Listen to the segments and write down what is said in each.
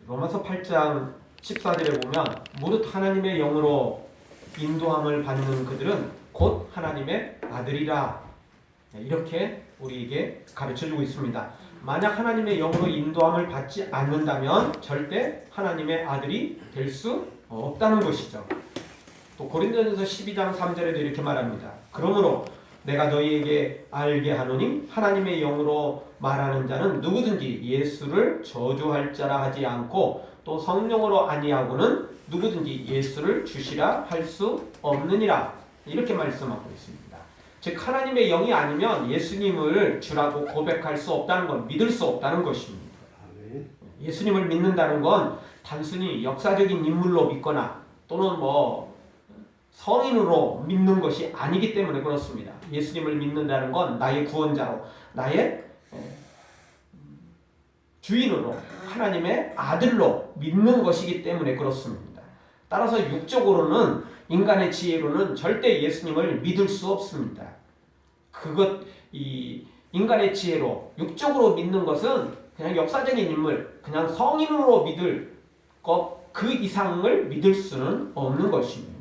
로마서 8장 14절에 보면 무릇 하나님의 영으로 인도함을 받는 그들은 곧 하나님의 아들이라, 이렇게 우리에게 가르쳐주고 있습니다. 만약 하나님의 영으로 인도함을 받지 않는다면 절대 하나님의 아들이 될 수 없다는 것이죠. 또 고린도전서 12장 3절에도 이렇게 말합니다. 그러므로 내가 너희에게 알게 하노니 하나님의 영으로 말하는 자는 누구든지 예수를 저주할 자라 하지 않고 또 성령으로 아니하고는 누구든지 예수를 주시라 할 수 없느니라, 이렇게 말씀하고 있습니다. 즉 하나님의 영이 아니면 예수님을 주라고 고백할 수 없다는 건, 믿을 수 없다는 것입니다. 예수님을 믿는다는 건 단순히 역사적인 인물로 믿거나 또는 성인으로 믿는 것이 아니기 때문에 그렇습니다. 예수님을 믿는다는 건 나의 구원자로, 나의 주인으로, 하나님의 아들로 믿는 것이기 때문에 그렇습니다. 따라서 육적으로는, 인간의 지혜로는 절대 예수님을 믿을 수 없습니다. 인간의 지혜로 육적으로 믿는 것은 그냥 역사적인 인물, 그냥 성인으로 믿을 것, 그 이상을 믿을 수는 없는 것입니다.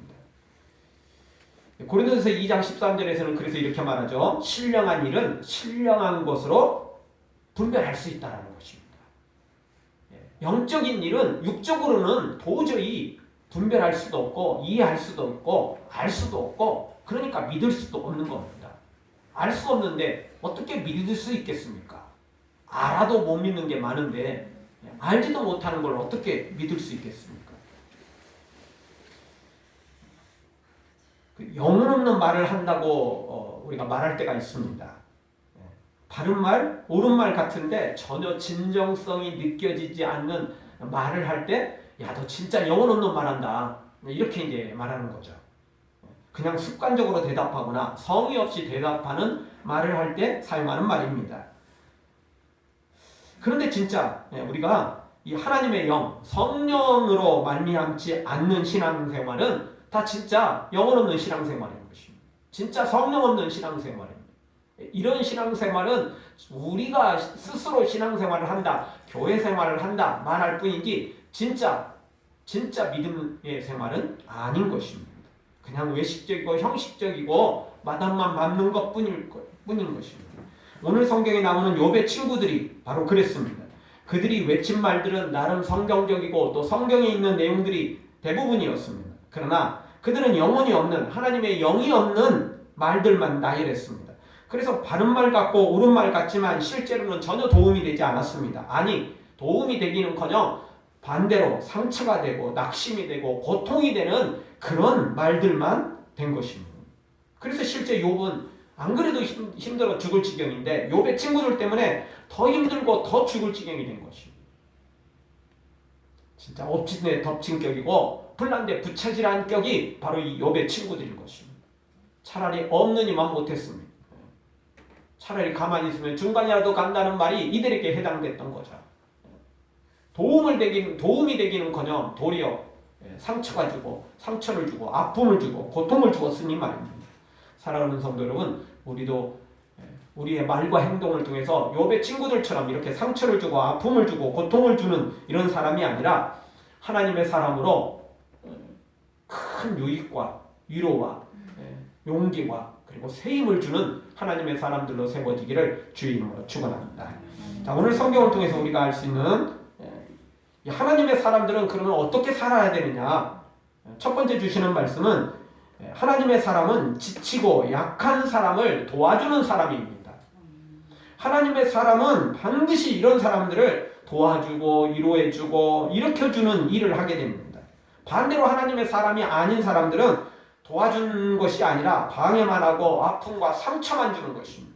고린도전서 2장 13절에서는 그래서 이렇게 말하죠. 신령한 일은 신령한 것으로 분별할 수 있다는 것입니다. 영적인 일은 육적으로는 도저히 분별할 수도 없고 이해할 수도 없고 알 수도 없고, 그러니까 믿을 수도 없는 겁니다. 알 수 없는데 어떻게 믿을 수 있겠습니까? 알아도 못 믿는 게 많은데 알지도 못하는 걸 어떻게 믿을 수 있겠습니까? 영혼 없는 말을 한다고 우리가 말할 때가 있습니다. 바른 말, 옳은 말 같은데 전혀 진정성이 느껴지지 않는 말을 할 때, 야, 너 진짜 영혼 없는 말 한다, 이렇게 이제 말하는 거죠. 그냥 습관적으로 대답하거나 성의 없이 대답하는 말을 할 때 사용하는 말입니다. 그런데 진짜 우리가 이 하나님의 영, 성령으로 말미암지 않는 신앙생활은 다 진짜 영혼 없는 신앙생활인 것입니다. 진짜 성령 없는 신앙생활입니다. 이런 신앙생활은 우리가 스스로 신앙생활을 한다, 교회 생활을 한다 말할 뿐이지 진짜 믿음의 생활은 아닌 것입니다. 그냥 외식적이고 형식적이고 마당만 밟는 것뿐인 것입니다. 오늘 성경에 나오는 욥의 친구들이 바로 그랬습니다. 그들이 외친 말들은 나름 성경적이고 또 성경에 있는 내용들이 대부분이었습니다. 그러나 그들은 영혼이 없는, 하나님의 영이 없는 말들만 나열했습니다. 그래서 바른 말 같고 옳은 말 같지만 실제로는 전혀 도움이 되지 않았습니다. 아니, 도움이 되기는커녕 반대로 상처가 되고 낙심이 되고 고통이 되는 그런 말들만 된 것입니다. 그래서 실제 욥은 안 그래도 힘들어 죽을 지경인데 욥의 친구들 때문에 더 힘들고 더 죽을 지경이 된 것입니다. 진짜 엎친 데 덮친 격이고 불난데 부채질한 격이 바로 이 욥의 친구들인 것입니다. 차라리 없느니만 못했습니다. 차라리 가만히 있으면 중간이라도 간다는 말이 이들에게 해당됐던 거죠. 도움이 되기는커녕 도리어 상처가 주고 상처를 주고 아픔을 주고 고통을 주었으니 말입니다. 사랑하는 성도 여러분, 우리도 우리의 말과 행동을 통해서 욥의 친구들처럼 이렇게 상처를 주고 아픔을 주고 고통을 주는 이런 사람이 아니라 하나님의 사람으로 큰 유익과 위로와 용기와 그리고 세임을 주는 하나님의 사람들로 세워지기를 주의 이름으로 축원합니다. 자, 오늘 성경을 통해서 우리가 알 수 있는 하나님의 사람들은 그러면 어떻게 살아야 되느냐? 첫 번째 주시는 말씀은 하나님의 사람은 지치고 약한 사람을 도와주는 사람입니다. 하나님의 사람은 반드시 이런 사람들을 도와주고 위로해주고 일으켜주는 일을 하게 됩니다. 반대로 하나님의 사람이 아닌 사람들은 도와주는 것이 아니라 방해만 하고 아픔과 상처만 주는 것입니다.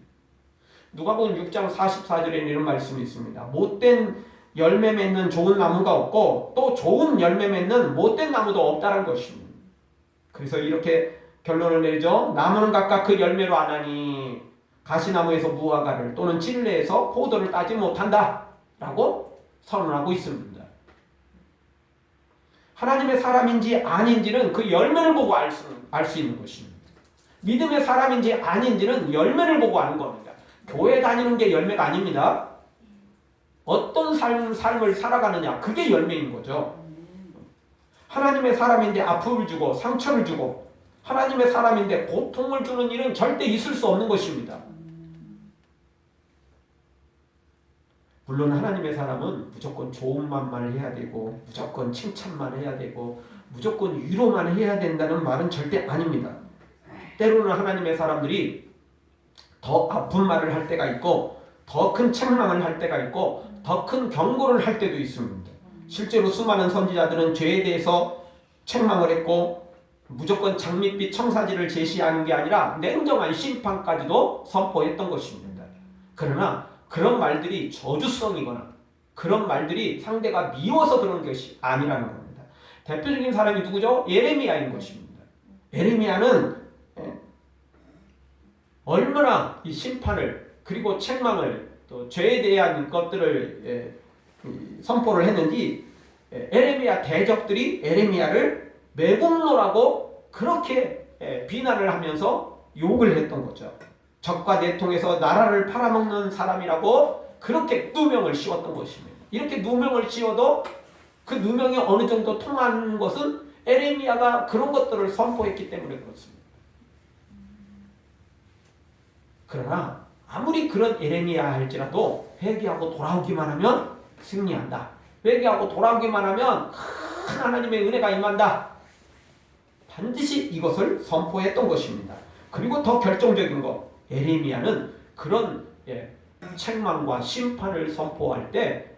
누가복음 6장 44절에는 이런 말씀이 있습니다. 못된 열매 맺는 좋은 나무가 없고 또 좋은 열매 맺는 못된 나무도 없다는 것입니다. 그래서 이렇게 결론을 내죠. 나무는 각각 그 열매로 아나니 가시나무에서 무화과를 또는 진레에서 포도를 따지 못한다 라고 선언하고 있습니다. 하나님의 사람인지 아닌지는 그 열매를 보고 알 수 있는 것입니다. 믿음의 사람인지 아닌지는 열매를 보고 아는 겁니다. 교회 다니는 게 열매가 아닙니다. 어떤 삶을 살아가느냐, 그게 열매인 거죠. 하나님의 사람인데 아픔을 주고 상처를 주고 하나님의 사람인데 고통을 주는 일은 절대 있을 수 없는 것입니다. 물론 하나님의 사람은 무조건 좋은 말만 해야 되고 무조건 칭찬만 해야 되고 무조건 위로만 해야 된다는 말은 절대 아닙니다. 때로는 하나님의 사람들이 더 아픈 말을 할 때가 있고 더 큰 책망을 할 때가 있고 더 큰 경고를 할 때도 있습니다. 실제로 수많은 선지자들은 죄에 대해서 책망을 했고 무조건 장밋빛 청사지를 제시하는 게 아니라 냉정한 심판까지도 선포했던 것입니다. 그러나 그런 말들이 저주성이거나 그런 말들이 상대가 미워서 그런 것이 아니라는 겁니다. 대표적인 사람이 누구죠? 예레미야인 것입니다. 예레미야는 얼마나 이 심판을 그리고 책망을 또 죄에 대한 것들을 선포를 했는지 예레미야 대적들이 예레미야를 매국노라고 그렇게 비난을 하면서 욕을 했던 거죠. 적과 내통해서 나라를 팔아먹는 사람이라고 그렇게 누명을 씌웠던 것입니다. 이렇게 누명을 씌워도 그 누명이 어느 정도 통한 것은 예레미야가 그런 것들을 선포했기 때문에 그렇습니다. 그러나 아무리 그런 예레미야 할지라도 회개하고 돌아오기만 하면 승리한다. 회개하고 돌아오기만 하면 큰 하나님의 은혜가 임한다. 반드시 이것을 선포했던 것입니다. 그리고 더 결정적인 것, 예레미야는 그런 책망과 심판을 선포할 때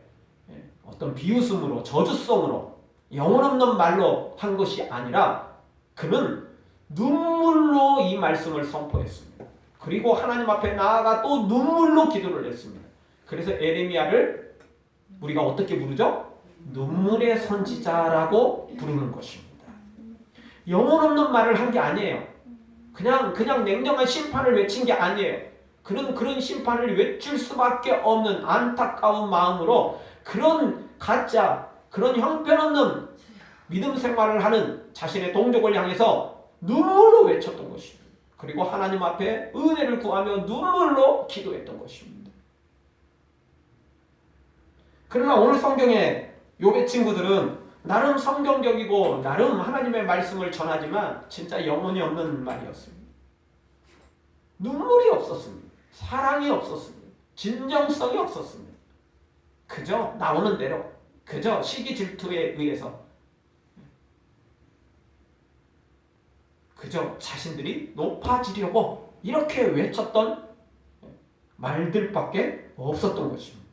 어떤 비웃음으로 저주성으로 영혼 없는 말로 한 것이 아니라 그는 눈물로 이 말씀을 선포했습니다. 그리고 하나님 앞에 나아가 또 눈물로 기도를 했습니다. 그래서 예레미야를 우리가 어떻게 부르죠? 눈물의 선지자라고 부르는 것입니다. 영혼 없는 말을 한 게 아니에요. 그냥 냉정한 심판을 외친 게 아니에요. 그런 심판을 외칠 수밖에 없는 안타까운 마음으로 그런 가짜, 그런 형편없는 믿음 생활을 하는 자신의 동족을 향해서 눈물로 외쳤던 것입니다. 그리고 하나님 앞에 은혜를 구하며 눈물로 기도했던 것입니다. 그러나 오늘 성경에 욥의 친구들은 나름 성경적이고 나름 하나님의 말씀을 전하지만 진짜 영혼이 없는 말이었습니다. 눈물이 없었습니다. 사랑이 없었습니다. 진정성이 없었습니다. 그저 나오는 대로, 그저 시기 질투에 의해서, 그저 자신들이 높아지려고 이렇게 외쳤던 말들밖에 없었던 것입니다.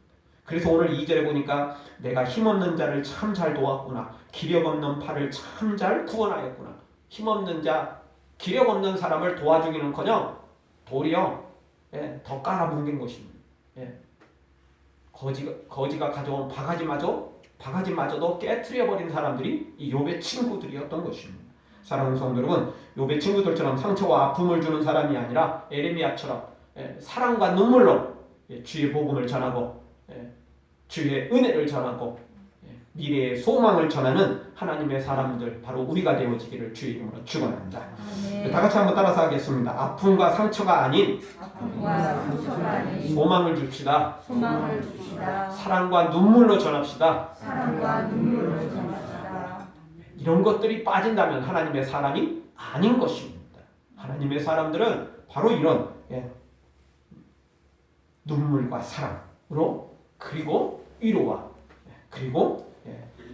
그래서 오늘 2절에 보니까 내가 힘없는 자를 참 잘 도왔구나. 기력 없는 팔을 참 잘 구원하였구나. 힘없는 자, 기력 없는 사람을 도와주기는커녕 도리어 더 깔아뭉갠 것입니다. 거지가 가져온 바가지마저도 깨트려버린 사람들이 이 욥의 친구들이었던 것입니다. 사랑하는 성도 여러분, 욥의 친구들처럼 상처와 아픔을 주는 사람이 아니라 예레미야처럼 사랑과 눈물로 주의 복음을 전하고 주의 은혜를 전하고 미래의 소망을 전하는 하나님의 사람들, 바로 우리가 되어지기를 주의 이름으로 축원합니다. 다 같이 한번 따라서 하겠습니다. 아픔과 상처가 아닌 소망을 줍시다. 사랑과 눈물로 전합시다. 이런 것들이 빠진다면 하나님의 사람이 아닌 것입니다. 하나님의 사람들은 바로 이런 눈물과 사랑으로, 그리고 위로와, 그리고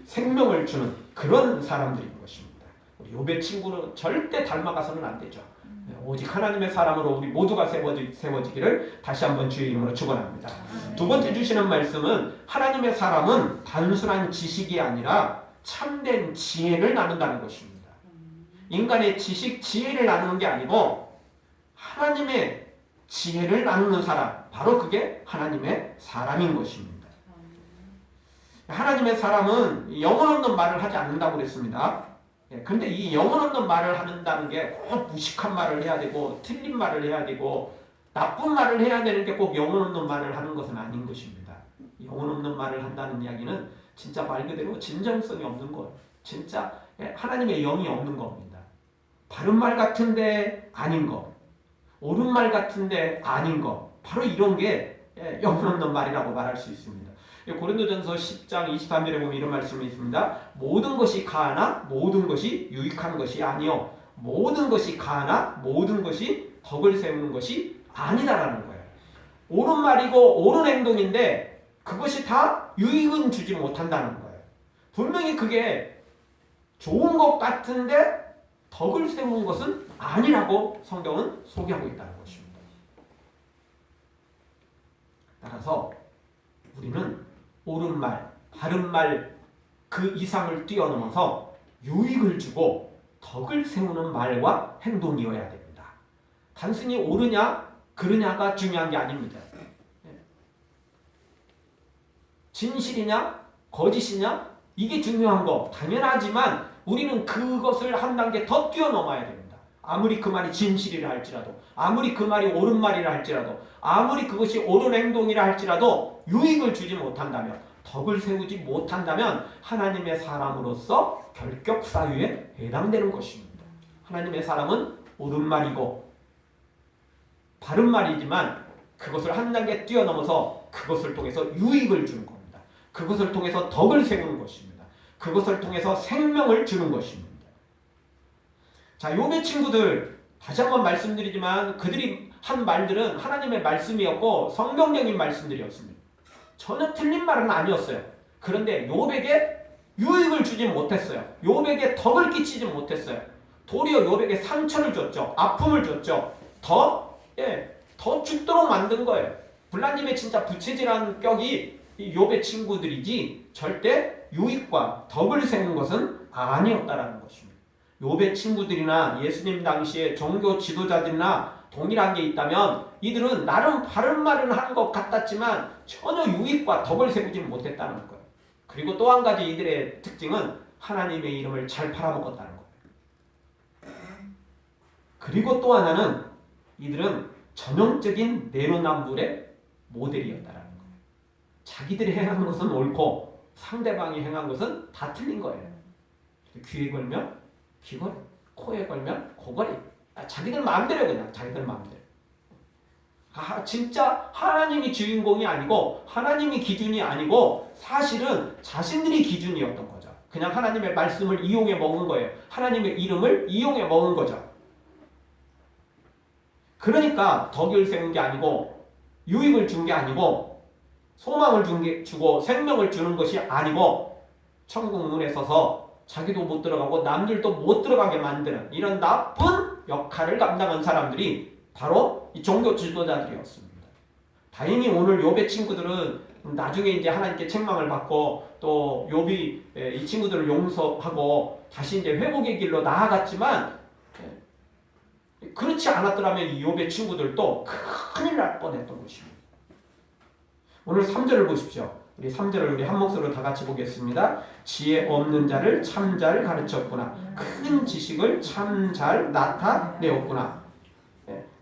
생명을 주는 그런 사람들인 것입니다. 우리 욥의 친구는 절대 닮아가서는 안 되죠. 오직 하나님의 사람으로 우리 모두가 세워지기를 다시 한번 주의 이름으로 축원합니다. 두 번째 주시는 말씀은 하나님의 사람은 단순한 지식이 아니라 참된 지혜를 나눈다는 것입니다. 인간의 지식, 지혜를 나누는 게 아니고 하나님의 지혜를 나누는 사람, 바로 그게 하나님의 사람인 것입니다. 하나님의 사람은 영혼 없는 말을 하지 않는다고 그랬습니다. 그런데 이 영혼 없는 말을 한다는 게 꼭 무식한 말을 해야 되고 틀린 말을 해야 되고 나쁜 말을 해야 되는 게 꼭 영혼 없는 말을 하는 것은 아닌 것입니다. 영혼 없는 말을 한다는 이야기는 진짜 말 그대로 진정성이 없는 것, 진짜 하나님의 영이 없는 겁니다. 바른 말 같은데 아닌 것, 옳은 말 같은데 아닌 것, 바로 이런 게 영혼 없는 말이라고 말할 수 있습니다. 고린도전서 10장 23절에 보면 이런 말씀이 있습니다. 모든 것이 가하나 모든 것이 유익한 것이 아니요 모든 것이 가하나 모든 것이 덕을 세우는 것이 아니다라는 거예요. 옳은 말이고 옳은 행동인데 그것이 다 유익은 주지 못한다는 거예요. 분명히 그게 좋은 것 같은데 덕을 세우는 것은 아니라고 성경은 소개하고 있다는 것입니다. 따라서 우리는 옳은 말, 바른 말 그 이상을 뛰어넘어서 유익을 주고 덕을 세우는 말과 행동이어야 됩니다. 단순히 옳으냐 그르냐가 중요한 게 아닙니다. 진실이냐 거짓이냐 이게 중요한 거 당연하지만 우리는 그것을 한 단계 더 뛰어넘어야 됩니다. 아무리 그 말이 진실이라 할지라도 아무리 그 말이 옳은 말이라 할지라도 아무리 그것이 옳은 행동이라 할지라도 유익을 주지 못한다면 덕을 세우지 못한다면 하나님의 사람으로서 결격 사유에 해당되는 것입니다. 하나님의 사람은 옳은 말이고 바른 말이지만 그것을 한 단계 뛰어넘어서 그것을 통해서 유익을 주는 겁니다. 그것을 통해서 덕을 세우는 것입니다. 그것을 통해서 생명을 주는 것입니다. 자, 욥의 친구들 다시 한번 말씀드리지만 그들이 한 말들은 하나님의 말씀이었고 성경적인 말씀들이었습니다. 전혀 틀린 말은 아니었어요. 그런데 욥에게 유익을 주지 못했어요. 욥에게 덕을 끼치지 못했어요. 도리어 욥에게 상처를 줬죠. 아픔을 줬죠. 더 죽도록 만든 거예요. 불란님의 진짜 부채질한 격이 이 욥의 친구들이지 절대 유익과 덕을 세운 것은 아니었다라는 것입니다. 욥의 친구들이나 예수님 당시의 종교 지도자들이나 동일한 게 있다면 이들은 나름 바른 말은 하는 것 같았지만 전혀 유익과 덕을 세우지 못했다는 거예요. 그리고 또 한 가지 이들의 특징은 하나님의 이름을 잘 팔아먹었다는 거예요. 그리고 또 하나는 이들은 전형적인 내로남불의 모델이었다는 거예요. 자기들이 행한 것은 옳고 상대방이 행한 것은 다 틀린 거예요. 귀에 걸면 귀걸이, 코에 걸면 코걸이. 자기들 마음대로 그냥 자기들 마음대로. 진짜 하나님이 주인공이 아니고 하나님이 기준이 아니고 사실은 자신들이 기준이었던 거죠. 그냥 하나님의 말씀을 이용해 먹은 거예요. 하나님의 이름을 이용해 먹은 거죠. 그러니까 덕을 세운 게 아니고 유익을 준 게 아니고 소망을 주고 생명을 주는 것이 아니고 천국 문에 서서 자기도 못 들어가고 남들도 못 들어가게 만드는 이런 나쁜 역할을 감당한 사람들이 바로 이 종교 지도자들이었습니다. 다행히 오늘 욥의 친구들은 나중에 이제 하나님께 책망을 받고 또 욥이 이 친구들을 용서하고 다시 이제 회복의 길로 나아갔지만 그렇지 않았더라면 이 욥의 친구들도 큰일 날 뻔했던 것입니다. 오늘 3절을 보십시오. 우리 3절을 우리 한 목소리로 다 같이 보겠습니다. 지혜 없는 자를 참 잘 가르쳤구나. 큰 지식을 참 잘 나타내었구나.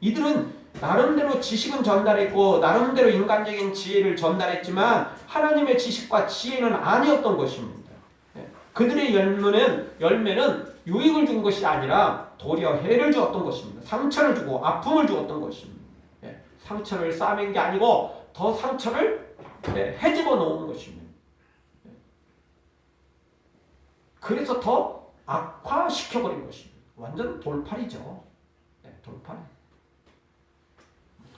이들은 나름대로 지식은 전달했고 나름대로 인간적인 지혜를 전달했지만 하나님의 지식과 지혜는 아니었던 것입니다. 그들의 열매는 유익을 준 것이 아니라 도리어 해를 주었던 것입니다. 상처를 주고 아픔을 주었던 것입니다. 상처를 싸맨 게 아니고 더 상처를 해집어 놓은 것입니다. 그래서 더 악화시켜버린 것입니다. 완전 돌팔이죠. 돌팔이.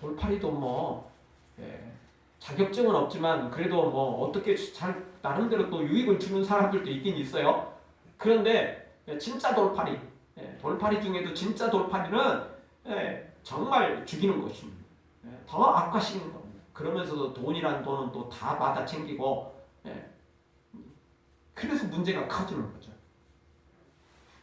돌팔이도 자격증은 없지만 그래도 어떻게 잘 나름대로 또 유익을 주는 사람들도 있긴 있어요. 그런데 진짜 돌팔이, 돌팔이 중에도 진짜 돌팔이는 정말 죽이는 것입니다. 더 악화시키는 겁니다. 그러면서도 돈이란 돈은 또 다 받아 챙기고 그래서 문제가 커지는 거죠.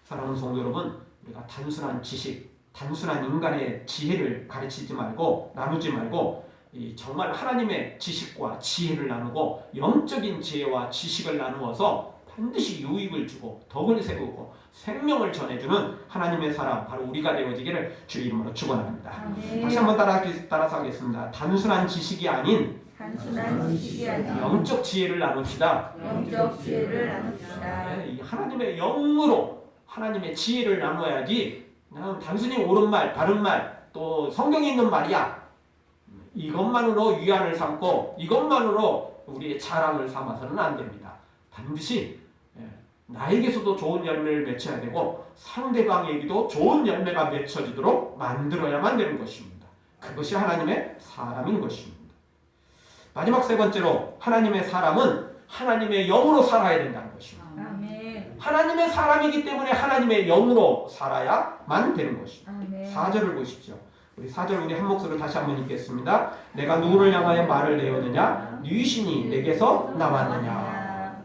사랑하는 성도 여러분, 우리가 단순한 지식, 단순한 인간의 지혜를 가르치지 말고 나누지 말고 정말 하나님의 지식과 지혜를 나누고 영적인 지혜와 지식을 나누어서 반드시 유익을 주고 덕을 세우고 생명을 전해주는 하나님의 사람 바로 우리가 되어지기를 주의 이름으로 축원합니다. 다시 한번 따라서 하겠습니다. 단순한 지식이 아닌 영적 지혜를 나눕시다. 하나님의 영으로 하나님의 지혜를 나눠야지 그냥 단순히 옳은 말, 바른 말, 또 성경에 있는 말이야. 이것만으로 위안을 삼고 이것만으로 우리의 자랑을 삼아서는 안 됩니다. 반드시 나에게서도 좋은 열매를 맺혀야 되고 상대방에게도 좋은 열매가 맺혀지도록 만들어야만 되는 것입니다. 그것이 하나님의 사람인 것입니다. 마지막 세 번째로 하나님의 사람은 하나님의 영으로 살아야 된다는 것입니다. 아멘. 하나님의 사람이기 때문에 하나님의 영으로 살아야만 되는 것입니다. 아멘. 4절을 보십시오. 우리 4절 우리 한 목소리로 다시 한번 읽겠습니다. 내가 누구를 향하여 말을 내었느냐? 네 신이 내게서 나왔느냐?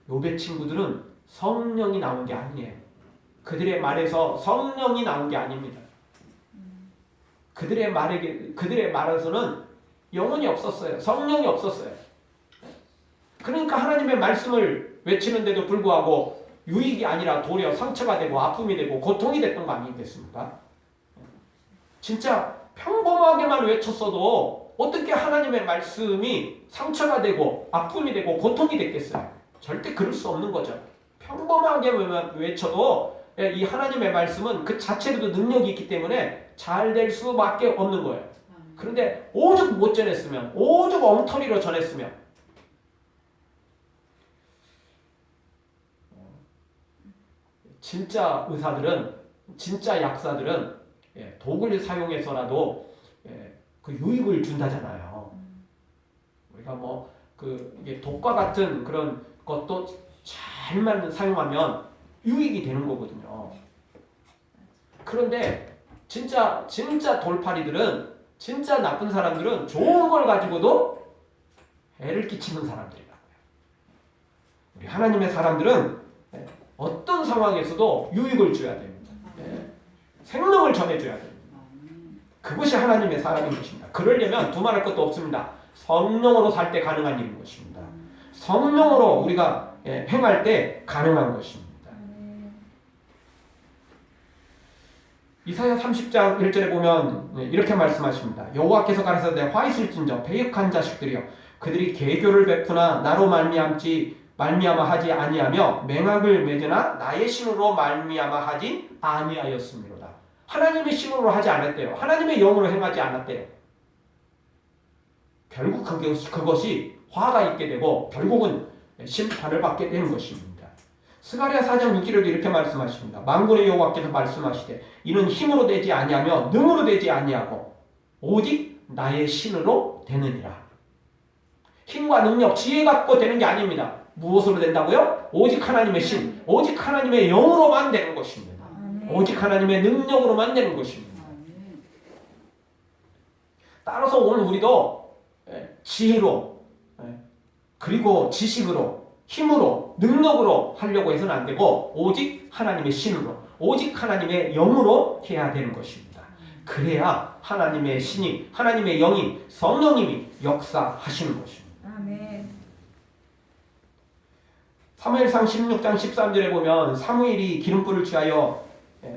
욥의 친구들은 성령이 나온 게 아니에요. 그들의 말에서 성령이 나온 게 아닙니다. 그들의 말에서는 영혼이 없었어요. 성령이 없었어요. 그러니까 하나님의 말씀을 외치는데도 불구하고 유익이 아니라 도리어 상처가 되고 아픔이 되고 고통이 됐던 거 아니겠습니까? 진짜 평범하게만 외쳤어도 어떻게 하나님의 말씀이 상처가 되고 아픔이 되고 고통이 됐겠어요? 절대 그럴 수 없는 거죠. 평범하게만 외쳐도 이 하나님의 말씀은 그 자체로도 능력이 있기 때문에 잘 될 수밖에 없는 거예요. 그런데 오죽 못 전했으면, 오죽 엉터리로 전했으면, 진짜 의사들은, 진짜 약사들은 독을 사용해서라도 그 유익을 준다잖아요. 우리가 이게 독과 같은 그런 것도 잘만 사용하면 유익이 되는 거거든요. 그런데 진짜 돌팔이들은, 진짜 나쁜 사람들은 좋은 걸 가지고도 해를 끼치는 사람들이라고요. 우리 하나님의 사람들은 어떤 상황에서도 유익을 줘야 됩니다. 생명을 전해줘야 됩니다. 그것이 하나님의 사람인 것입니다. 그러려면 두말할 것도 없습니다. 성령으로 살 때 가능한 일인 것입니다. 성령으로 우리가 행할 때 가능한 것입니다. 이사야 30장 1절에 보면 이렇게 말씀하십니다. 여호와께서 가라사대 화 있을진저 패역한 자식들이여 그들이 계교를 베푸나 나로 말미암아 하지 아니하며 맹약을 맺으나 나의 신으로 말미암아 하지 아니하였습니다. 하나님의 신으로 하지 않았대요. 하나님의 영으로 행하지 않았대요. 결국 그것이 화가 있게 되고 결국은 심판을 받게 되는 것입니다. 스가랴 4장 6절에도 이렇게 말씀하십니다. 만군의 여호와께서 말씀하시되 이는 힘으로 되지 아니하며 능으로 되지 아니하고 오직 나의 신으로 되느니라. 힘과 능력, 지혜 갖고 되는 게 아닙니다. 무엇으로 된다고요? 오직 하나님의 신, 오직 하나님의 영으로만 되는 것입니다. 오직 하나님의 능력으로만 되는 것입니다. 따라서 오늘 우리도 지혜로 그리고 지식으로 힘으로 능력으로 하려고 해서는 안 되고 오직 하나님의 신으로 오직 하나님의 영으로 해야 되는 것입니다. 그래야 하나님의 신이 하나님의 영이 성령님이 역사하시는 것입니다. 아멘. 사무엘상 16장 13절에 보면 사무엘이 기름불을 취하여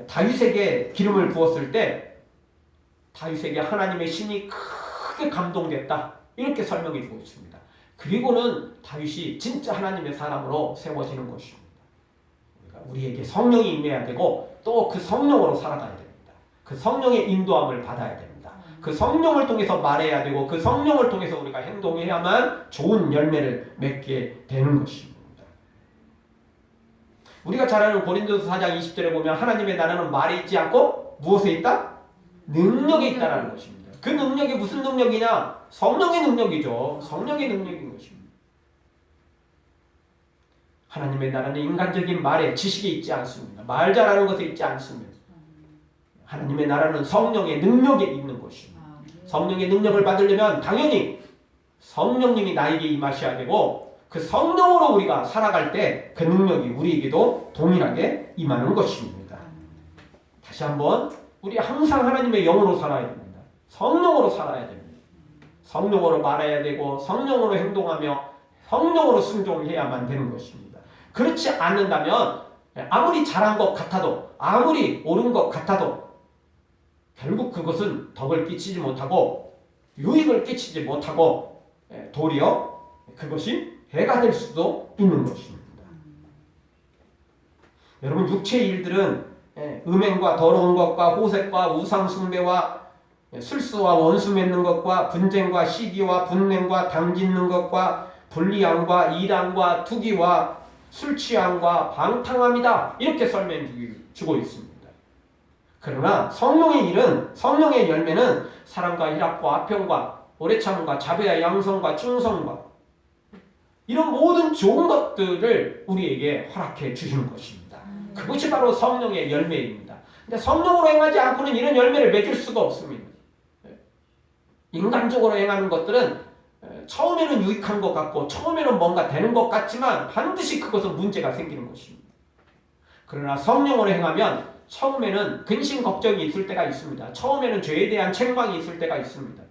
다윗에게 기름을 부었을 때 다윗에게 하나님의 신이 크게 감동됐다. 이렇게 설명해 주고 있습니다. 그리고는 다윗이 진짜 하나님의 사람으로 세워지는 것입니다. 우리에게 성령이 임해야 되고 또 그 성령으로 살아가야 됩니다. 그 성령의 인도함을 받아야 됩니다. 그 성령을 통해서 말해야 되고 그 성령을 통해서 우리가 행동해야만 좋은 열매를 맺게 되는 것입니다. 우리가 잘 아는 고린도서 4장 20절에 보면 하나님의 나라는 말에 있지 않고 무엇에 있다? 능력에 있다라는 것입니다. 그 능력이 무슨 능력이냐? 성령의 능력이죠. 성령의 능력인 것입니다. 하나님의 나라는 인간적인 말에 지식이 있지 않습니다. 말 잘하는 것에 있지 않습니다. 하나님의 나라는 성령의 능력에 있는 것입니다. 성령의 능력을 받으려면 당연히 성령님이 나에게 임하셔야 되고 그 성령으로 우리가 살아갈 때 그 능력이 우리에게도 동일하게 임하는 것입니다. 다시 한번 우리 항상 하나님의 영으로 살아야 됩니다. 성령으로 살아야 됩니다. 성령으로 말해야 되고 성령으로 행동하며 성령으로 순종해야만 되는 것입니다. 그렇지 않는다면 아무리 잘한 것 같아도 아무리 옳은 것 같아도 결국 그것은 덕을 끼치지 못하고 유익을 끼치지 못하고 도리어 그것이 해가 될 수도 있는 것입니다. 여러분 육체의 일들은 음행과 더러운 것과 호색과 우상 숭배와 술수와 원수 맺는 것과 분쟁과 시기와 분냉과 당짓는 것과 불리함과 이단과 투기와 술 취함과 방탕함이다. 이렇게 설명주고 있습니다. 그러나 성령의 일은, 성령의 열매는 사랑과 희락과 화평과 오래 참음과 자비와 양성과 충성과 이런 모든 좋은 것들을 우리에게 허락해 주시는 것입니다. 그것이 바로 성령의 열매입니다. 근데 성령으로 행하지 않고는 이런 열매를 맺을 수가 없습니다. 인간적으로 행하는 것들은 처음에는 유익한 것 같고 처음에는 뭔가 되는 것 같지만 반드시 그것은 문제가 생기는 것입니다. 그러나 성령으로 행하면 처음에는 근심 걱정이 있을 때가 있습니다. 처음에는 죄에 대한 책망이 있을 때가 있습니다.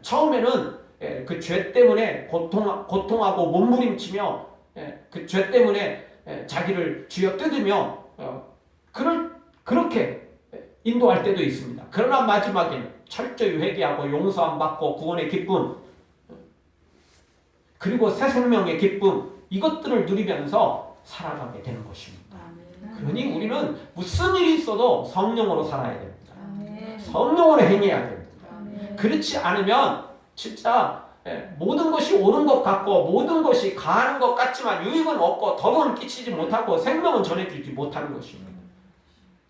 처음에는 그 죄 때문에 고통하고 몸부림치며 그 죄 때문에 자기를 쥐어뜯으며 그렇게 인도할 때도 있습니다. 그러나 마지막에는 철저히 회개하고 용서함 받고 구원의 기쁨 그리고 새 생명의 기쁨 이것들을 누리면서 살아가게 되는 것입니다. 그러니 우리는 무슨 일이 있어도 성령으로 살아야 됩니다. 성령으로 행해야 됩니다. 그렇지 않으면 진짜 모든 것이 옳은 것 같고 모든 것이 가하는 것 같지만 유익은 없고 덕은 끼치지 못하고 생명은 전해주지 못하는 것입니다.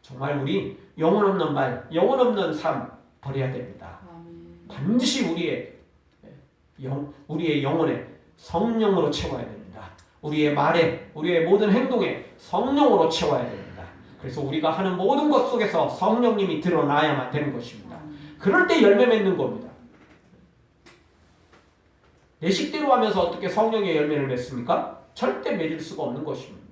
정말 우리 영혼 없는 말, 영혼 없는 삶 버려야 됩니다. 반드시 우리의 영혼에 성령으로 채워야 됩니다. 우리의 말에, 우리의 모든 행동에 성령으로 채워야 됩니다. 그래서 우리가 하는 모든 것 속에서 성령님이 드러나야만 되는 것입니다. 그럴 때 열매 맺는 겁니다. 내 식대로 하면서 어떻게 성령의 열매를 맺습니까? 절대 맺을 수가 없는 것입니다.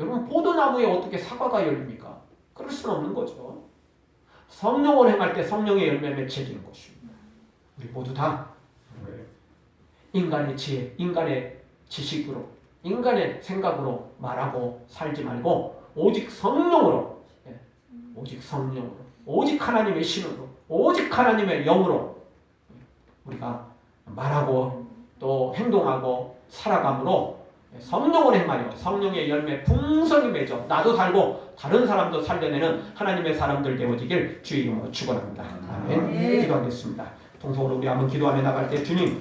여러분 포도나무에 어떻게 사과가 열립니까? 그럴 수는 없는 거죠. 성령을 행할 때 성령의 열매 맺혀지는 것입니다. 우리 모두 다 인간의 지혜, 인간의 지식으로, 인간의 생각으로 말하고 살지 말고 오직 성령으로, 오직 성령으로, 오직 하나님의 신으로, 오직 하나님의 영으로 우리가 말하고 또 행동하고 살아감으로 성령을 행하여 성령의 열매 풍성히 맺어 나도 살고 다른 사람도 살려내는 하나님의 사람들 되어지길 주의 이름으로 축원합니다. 아멘. 기도하겠습니다. 통성으로 우리 한번 기도하며 나갈 때 주님